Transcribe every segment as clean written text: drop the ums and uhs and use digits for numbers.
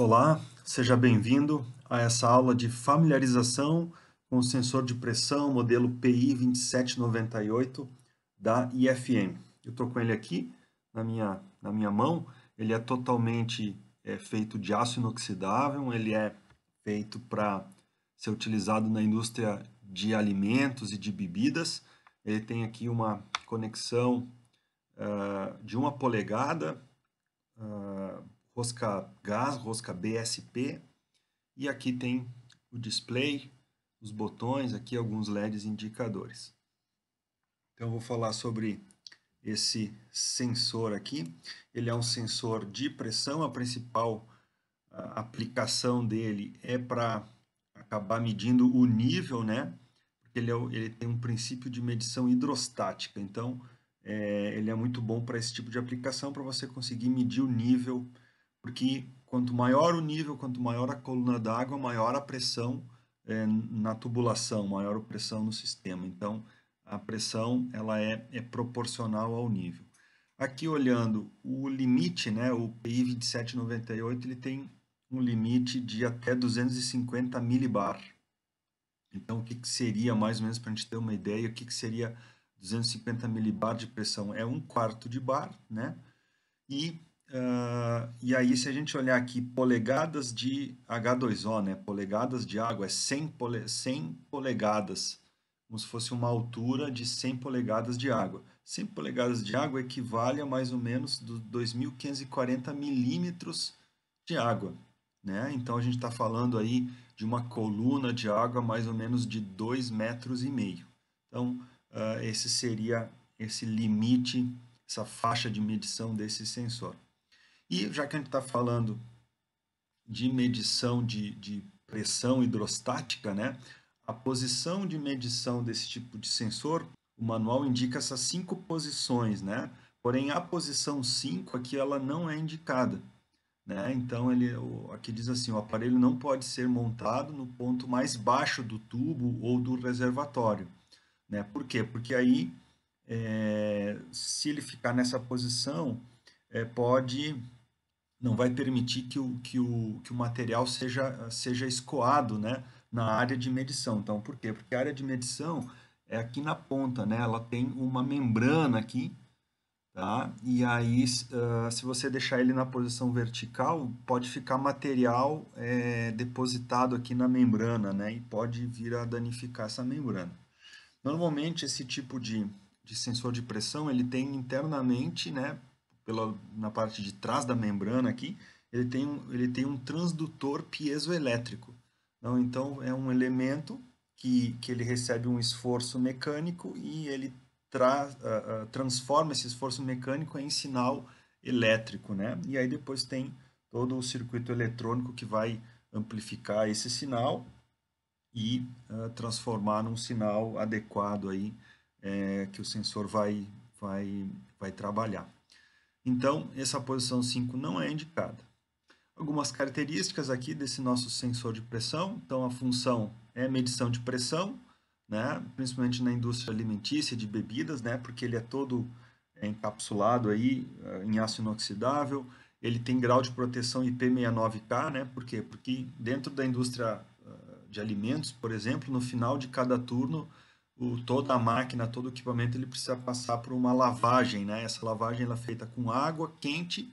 Olá, seja bem-vindo a essa aula de familiarização com o sensor de pressão modelo PI 2798 da IFM. Eu estou com ele aqui na minha mão. Ele é totalmente feito de aço inoxidável, ele é feito para ser utilizado na indústria de alimentos e de bebidas. Ele tem aqui uma conexão de 1 polegada, rosca gás, rosca BSP, e aqui tem o display, os botões, aqui alguns LEDs indicadores. Então eu vou falar sobre esse sensor aqui. Ele é um sensor de pressão, a principal aplicação dele é para acabar medindo o nível, né? Porque ele tem um princípio de medição hidrostática, então ele é muito bom para esse tipo de aplicação, para você conseguir medir o nível, porque quanto maior o nível, quanto maior a coluna d'água, maior a pressão na tubulação, maior a pressão no sistema. Então, a pressão ela é proporcional ao nível. Aqui olhando o limite, né, o PI 2798, ele tem um limite de até 250 milibar. Então, o que seria, mais ou menos, para a gente ter uma ideia, o que seria 250 milibar de pressão? É 1/4 de bar, né? E aí, se a gente olhar aqui, polegadas de H2O, né? Polegadas de água, é 100 polegadas, como se fosse uma altura de 100 polegadas de água. 100 polegadas de água equivale a mais ou menos 2.540 milímetros de água, né? Então, a gente está falando aí de uma coluna de água mais ou menos de 2,5 metros. Então, esse seria esse limite, essa faixa de medição desse sensor. E já que a gente está falando de medição de pressão hidrostática, né? A posição de medição desse tipo de sensor, o manual indica essas 5 posições, né? Porém, a posição 5 aqui ela não é indicada, né? Então, aqui diz assim, o aparelho não pode ser montado no ponto mais baixo do tubo ou do reservatório, né? Por quê? Porque aí, se ele ficar nessa posição, não vai permitir que o material seja escoado, né, na área de medição. Então, por quê? Porque a área de medição é aqui na ponta, né? Ela tem uma membrana aqui, tá? E aí, se você deixar ele na posição vertical, pode ficar material depositado aqui na membrana, né? E pode vir a danificar essa membrana. Normalmente, esse tipo de sensor de pressão, ele tem internamente, né, na parte de trás da membrana aqui, ele tem um transdutor piezoelétrico. Então, é um elemento que ele recebe um esforço mecânico e ele transforma esse esforço mecânico em sinal elétrico, né? E aí depois tem todo o circuito eletrônico que vai amplificar esse sinal e transformar num sinal adequado aí, que o sensor vai trabalhar. Então, essa posição 5 não é indicada. Algumas características aqui desse nosso sensor de pressão. Então, a função é medição de pressão, né? Principalmente na indústria alimentícia de bebidas, né? Porque ele é todo encapsulado aí em aço inoxidável. Ele tem grau de proteção IP69K, né? Por quê? Porque dentro da indústria de alimentos, por exemplo, no final de cada turno, toda a máquina, todo o equipamento, ele precisa passar por uma lavagem, né? Essa lavagem ela é feita com água quente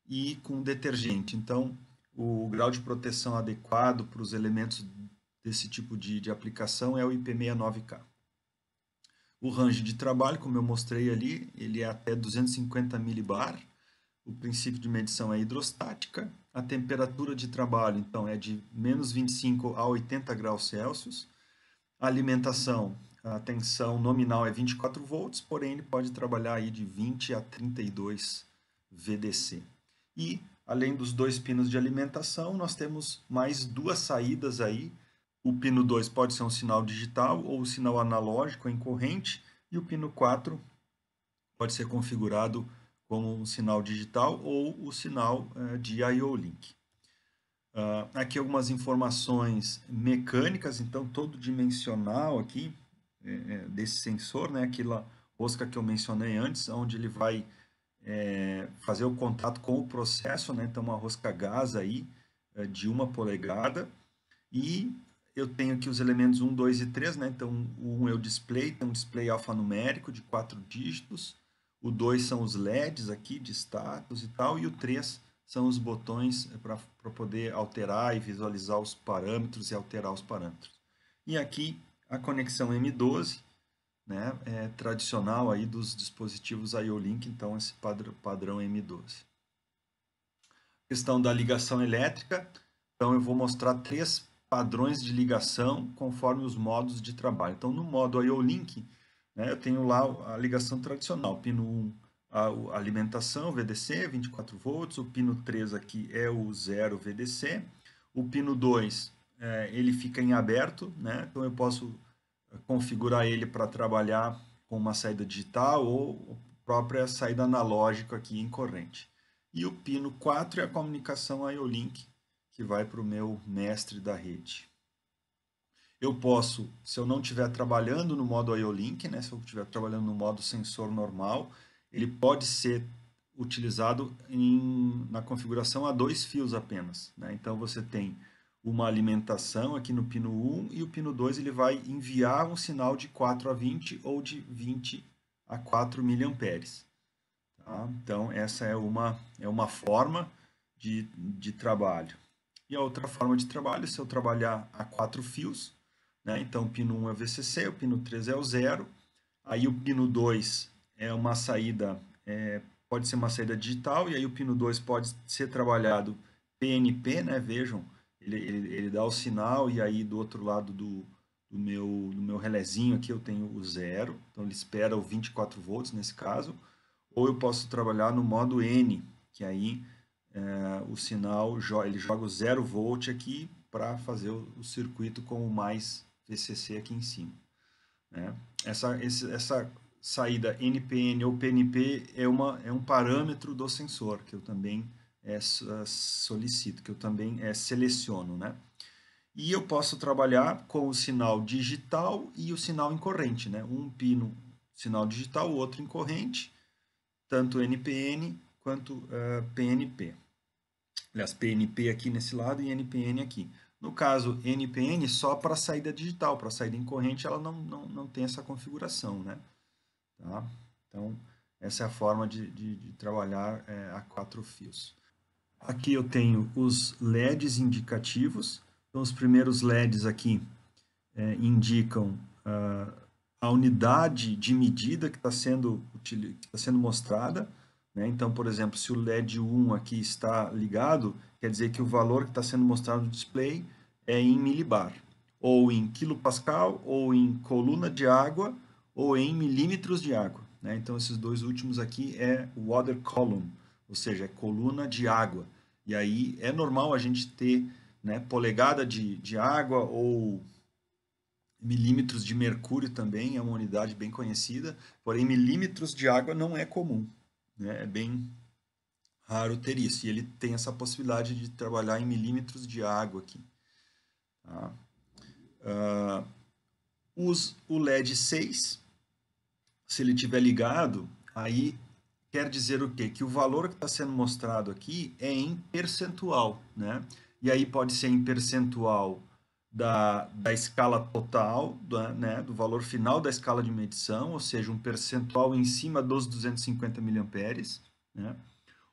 e com detergente. Então, o grau de proteção adequado para os elementos desse tipo de aplicação é o IP69K. O range de trabalho, como eu mostrei ali, ele é até 250 milibar. O princípio de medição é hidrostática. A temperatura de trabalho, então, é de menos 25 a 80 graus Celsius. A alimentação, a tensão nominal é 24 volts, porém ele pode trabalhar aí de 20 a 32 VDC. E, além dos 2 pinos de alimentação, nós temos mais 2 saídas aí. O pino 2 pode ser um sinal digital ou um sinal analógico em corrente, e o pino 4 pode ser configurado como um sinal digital ou o sinal de I/O Link. Aqui algumas informações mecânicas, então todo dimensional aqui desse sensor, né? Aquela rosca que eu mencionei antes, onde ele vai fazer o contato com o processo, né? Então uma rosca gás aí, de 1 polegada, e eu tenho aqui os elementos 1, 2 e 3, né? Então o 1 é o display, tem um display alfanumérico de 4 dígitos, o 2 são os LEDs aqui de status e tal, e o 3 são os botões para poder alterar e visualizar os parâmetros e alterar os parâmetros. E aqui a conexão M12, né, tradicional aí dos dispositivos IO-Link, então esse padrão M12. Questão da ligação elétrica, então eu vou mostrar 3 padrões de ligação conforme os modos de trabalho. Então no modo IO-Link, né, eu tenho lá a ligação tradicional, pino 1, a alimentação VDC, 24 volts, o pino 3 aqui é o 0 VDC, o pino 2 ele fica em aberto, né, então eu posso configurar ele para trabalhar com uma saída digital ou própria saída analógica aqui em corrente. E o pino 4 é a comunicação IO-Link, que vai para o meu mestre da rede. Eu posso, se eu não estiver trabalhando no modo IO-Link, né, se eu estiver trabalhando no modo sensor normal, ele pode ser utilizado na configuração a 2 fios apenas, né? Então você tem uma alimentação aqui no pino 1 e o pino 2 ele vai enviar um sinal de 4 a 20 ou de 20 a 4 miliamperes. Tá? Então essa é uma forma de trabalho. E a outra forma de trabalho, se eu trabalhar a 4 fios, né? Então o pino 1 é o VCC, o pino 3 é o 0, aí o pino 2 é uma saída, pode ser uma saída digital, e aí o pino 2 pode ser trabalhado PNP, né? Vejam, ele dá o sinal, e aí do outro lado do meu relézinho aqui eu tenho o 0, então ele espera o 24 volts nesse caso, ou eu posso trabalhar no modo N, que aí o sinal ele joga o 0 volt aqui para fazer o circuito com o mais VCC aqui em cima, né? Essa saída NPN ou PNP é um parâmetro do sensor que eu também solicito, que eu também seleciono, né? E eu posso trabalhar com o sinal digital e o sinal em corrente, né? Um pino sinal digital, o outro em corrente, tanto NPN quanto PNP. Aliás, PNP aqui nesse lado e NPN aqui. No caso, NPN só para saída digital, para saída em corrente ela não tem essa configuração, né? Tá? Então, essa é a forma de trabalhar a 4 fios. Aqui eu tenho os LEDs indicativos. Então, os primeiros LEDs aqui indicam a unidade de medida que está sendo mostrada, né? Então, por exemplo, se o LED 1 aqui está ligado, quer dizer que o valor que está sendo mostrado no display é em milibar, ou em quilopascal, ou em coluna de água, ou em milímetros de água, né? Então, esses dois últimos aqui é water column, ou seja, é coluna de água. E aí é normal a gente ter, né, polegada de água ou milímetros de mercúrio também, é uma unidade bem conhecida, porém milímetros de água não é comum, né? É bem raro ter isso, e ele tem essa possibilidade de trabalhar em milímetros de água aqui. Tá? O LED 6, se ele estiver ligado, aí quer dizer o quê? Que o valor que está sendo mostrado aqui é em percentual, né? E aí pode ser em percentual da escala total, né, do valor final da escala de medição, ou seja, um percentual em cima dos 250 miliamperes, né?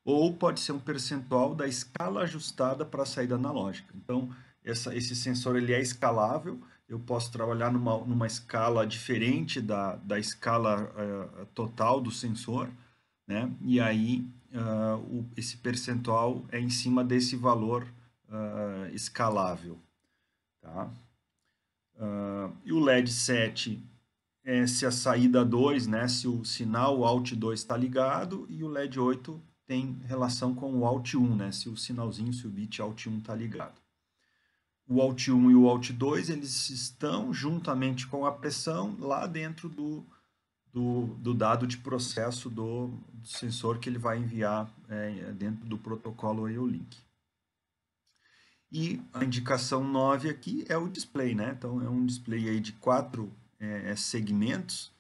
Ou pode ser um percentual da escala ajustada para a saída analógica. Então, esse sensor ele é escalável, eu posso trabalhar numa escala diferente da escala total do sensor, né? E aí esse percentual é em cima desse valor escalável. Tá? E o LED 7 é se a saída 2, né, se o sinal Alt 2 está ligado, e o LED 8 tem relação com o Alt 1, né, se o sinalzinho, se o bit Alt 1 está ligado. O Alt 1 e o Alt 2 eles estão juntamente com a pressão lá dentro do dado de processo do sensor que ele vai enviar dentro do protocolo IO-Link. E a indicação 9 aqui é o display, né? Então é um display aí de 4 segmentos,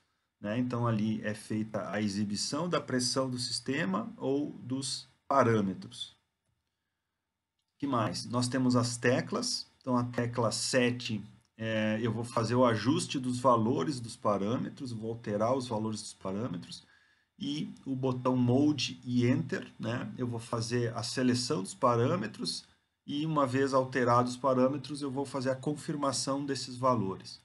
né? Então ali é feita a exibição da pressão do sistema ou dos parâmetros. que mais? Nós temos as teclas. Então, a tecla 7, eu vou fazer o ajuste dos valores dos parâmetros, vou alterar os valores dos parâmetros. E o botão Mode e Enter, né? Eu vou fazer a seleção dos parâmetros e, uma vez alterados os parâmetros, eu vou fazer a confirmação desses valores.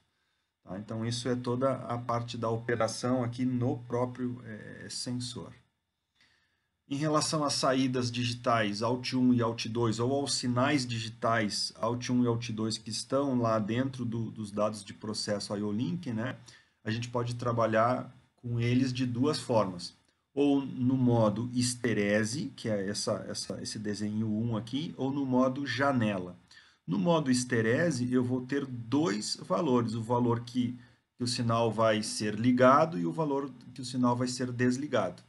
Tá? Então, isso é toda a parte da operação aqui no próprio sensor. Em relação às saídas digitais Alt1 e Alt2, ou aos sinais digitais Alt1 e Alt2 que estão lá dentro dos dados de processo IO-Link, né, a gente pode trabalhar com eles de duas formas. Ou no modo esterese, que é esse desenho 1 aqui, ou no modo janela. No modo esterese, eu vou ter dois valores, o valor que o sinal vai ser ligado e o valor que o sinal vai ser desligado.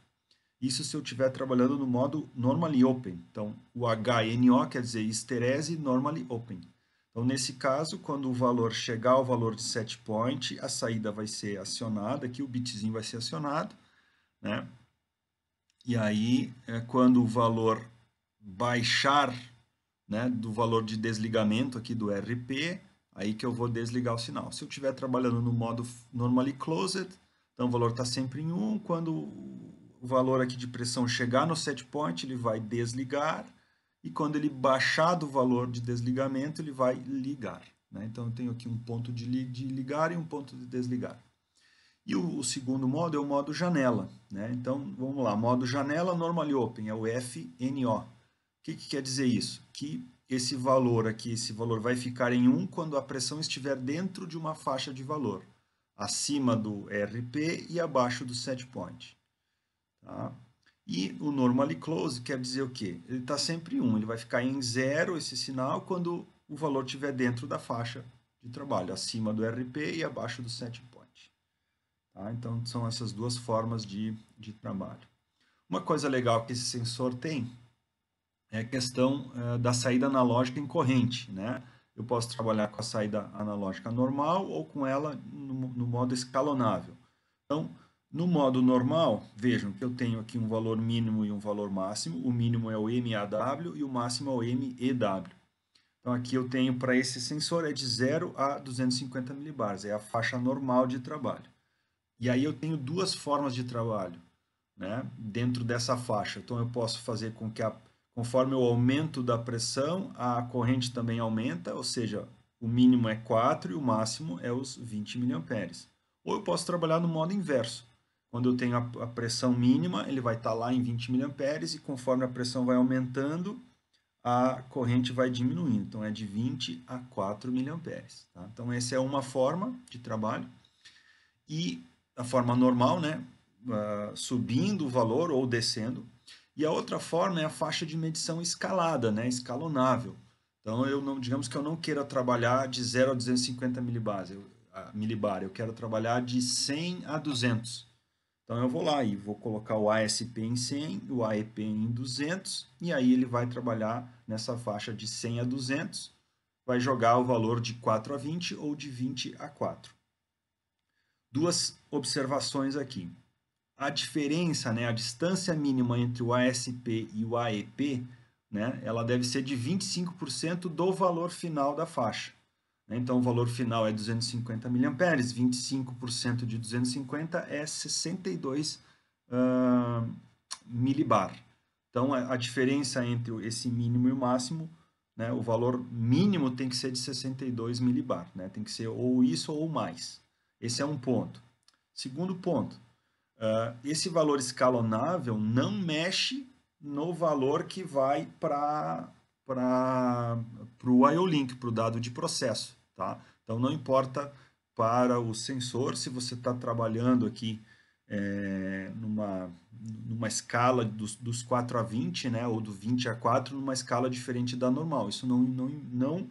Isso se eu estiver trabalhando no modo Normally Open. Então, o HNO quer dizer Esterese Normally Open. Então, nesse caso, quando o valor chegar ao valor de set point, a saída vai ser acionada, aqui o bitzinho vai ser acionado, né? E aí, quando o valor baixar, né, do valor de desligamento aqui do RP, aí que eu vou desligar o sinal. Se eu estiver trabalhando no modo Normally Closed, então o valor está sempre em 1, quando o valor aqui de pressão chegar no set point, ele vai desligar, e quando ele baixar do valor de desligamento, ele vai ligar. Né? Então eu tenho aqui um ponto de ligar e um ponto de desligar. E o segundo modo é o modo janela. Né? Então vamos lá, modo janela Normally Open, é o FNO. O que quer dizer isso? Que esse valor aqui, esse valor vai ficar em 1 quando a pressão estiver dentro de uma faixa de valor, acima do RP e abaixo do set point. Tá? E o normally close quer dizer o quê? Ele está sempre em 1, ele vai ficar em 0 esse sinal quando o valor estiver dentro da faixa de trabalho, acima do RP e abaixo do set point. Tá? Então, são essas duas formas de trabalho. Uma coisa legal que esse sensor tem é a questão da saída analógica em corrente. Né? Eu posso trabalhar com a saída analógica normal ou com ela no modo escalonável. Então, no modo normal, vejam que eu tenho aqui um valor mínimo e um valor máximo. O mínimo é o MAW e o máximo é o MEW. Então, aqui eu tenho para esse sensor é de 0 a 250 milibars, é a faixa normal de trabalho. E aí eu tenho duas formas de trabalho, né, dentro dessa faixa. Então, eu posso fazer com que, conforme o aumento da pressão, a corrente também aumenta, ou seja, o mínimo é 4 e o máximo é os 20 miliamperes. Ou eu posso trabalhar no modo inverso. Quando eu tenho a pressão mínima, ele vai estar lá em 20 miliamperes e conforme a pressão vai aumentando, a corrente vai diminuindo. Então, é de 20 a 4 miliamperes. Tá? Então, essa é uma forma de trabalho. E a forma normal, né? Subindo o valor ou descendo. E a outra forma é a faixa de medição escalada, né? Escalonável. Então, digamos que eu não queira trabalhar de 0 a 250 milibar, eu quero trabalhar de 100 a 200. Então, eu vou lá e vou colocar o ASP em 100, o AEP em 200, e aí ele vai trabalhar nessa faixa de 100 a 200, vai jogar o valor de 4 a 20 ou de 20 a 4. Duas observações aqui. A diferença, né, a distância mínima entre o ASP e o AEP, né, ela deve ser de 25% do valor final da faixa. Então, o valor final é 250 mA, 25% de 250 é 62 milibar. Então, a diferença entre esse mínimo e o máximo, né, o valor mínimo tem que ser de 62 milibar. Né, tem que ser ou isso ou mais. Esse é um ponto. Segundo ponto, esse valor escalonável não mexe no valor que vai para o IO-Link, para o dado de processo. Tá? Então, não importa para o sensor se você está trabalhando aqui numa escala dos 4 a 20, né, ou do 20 a 4, numa escala diferente da normal. Isso não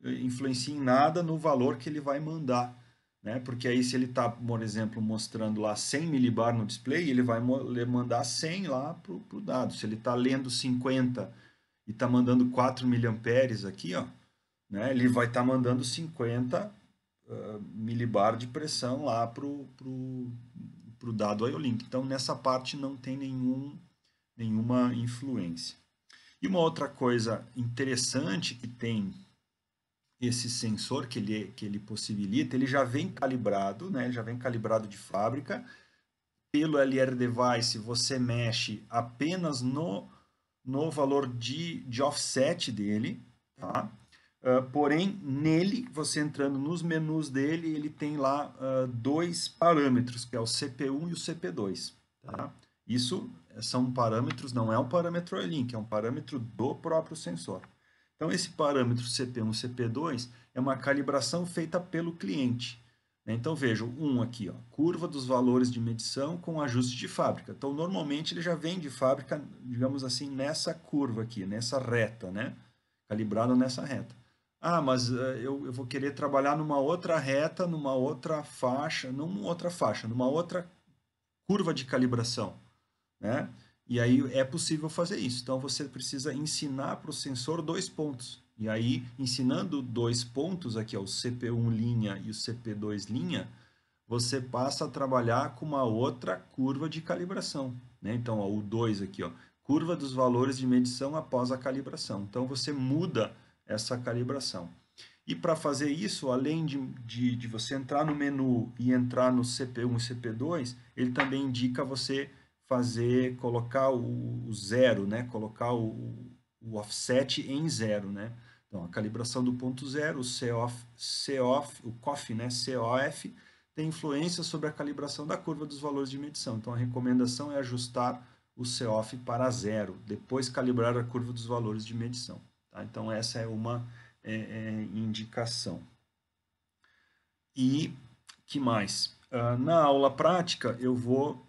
influencia em nada no valor que ele vai mandar. Né? Porque aí, se ele está, por exemplo, mostrando lá 100 milibar no display, ele vai mandar 100 lá para o dado. Se ele está lendo 50 e está mandando 4 miliamperes aqui, ó, né, ele vai estar mandando 50 milibar de pressão lá para o dado IO-Link. Então, nessa parte não tem nenhuma influência. E uma outra coisa interessante que tem esse sensor que ele possibilita, ele já vem calibrado, né? Ele já vem calibrado de fábrica. Pelo LR Device, você mexe apenas no valor de offset dele, tá? Porém, nele, você entrando nos menus dele, ele tem lá dois parâmetros, que é o CP1 e o CP2. Tá? Isso são parâmetros, não é um parâmetro iLink, é um parâmetro do próprio sensor. Então, esse parâmetro CP1 e CP2 é uma calibração feita pelo cliente. Então, vejo um aqui, ó, curva dos valores de medição com ajuste de fábrica. Então, normalmente, ele já vem de fábrica, digamos assim, nessa curva aqui, nessa reta, né? Calibrado nessa reta. Ah, mas eu vou querer trabalhar numa outra reta, numa outra faixa, numa outra curva de calibração, né? E aí é possível fazer isso. Então você precisa ensinar para o sensor dois pontos. E aí, ensinando dois pontos, aqui ó, o CP1 linha e o CP2 linha, você passa a trabalhar com uma outra curva de calibração, né? Então, ó, o 2 aqui, ó, curva dos valores de medição após a calibração. Então, você muda essa calibração. E para fazer isso, além de você entrar no menu e entrar no CP1 e CP2, ele também indica você colocar o zero, né? Colocar o offset em zero, né? Então, a calibração do ponto zero, o COF, né? COF, tem influência sobre a calibração da curva dos valores de medição. Então, a recomendação é ajustar o COF para zero, depois calibrar a curva dos valores de medição. Tá? Então, essa é uma indicação. E que mais? Na aula prática, eu vou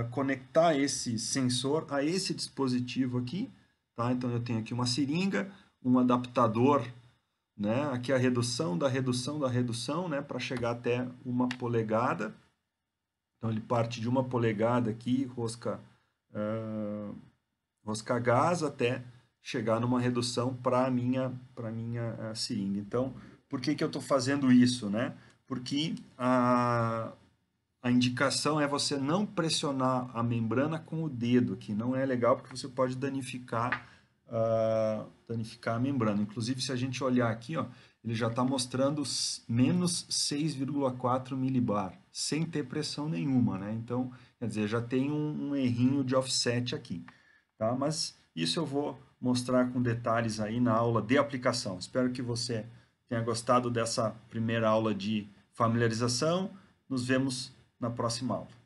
conectar esse sensor a esse dispositivo aqui. Tá? Então, eu tenho aqui uma seringa, um adaptador, né? Aqui a redução da redução da redução, né? Para chegar até 1 polegada. Então, ele parte de 1 polegada aqui, rosca gás, até chegar numa redução para a minha seringa. Então, por que eu estou fazendo isso, né? Porque a indicação é você não pressionar a membrana com o dedo, que não é legal porque você pode danificar a membrana. Inclusive, se a gente olhar aqui, ó, ele já está mostrando menos 6,4 milibar, sem ter pressão nenhuma, né? Então, quer dizer, já tem um errinho de offset aqui, tá? Mas isso eu vou mostrar com detalhes aí na aula de aplicação. Espero que você tenha gostado dessa primeira aula de familiarização. Nos vemos na próxima aula.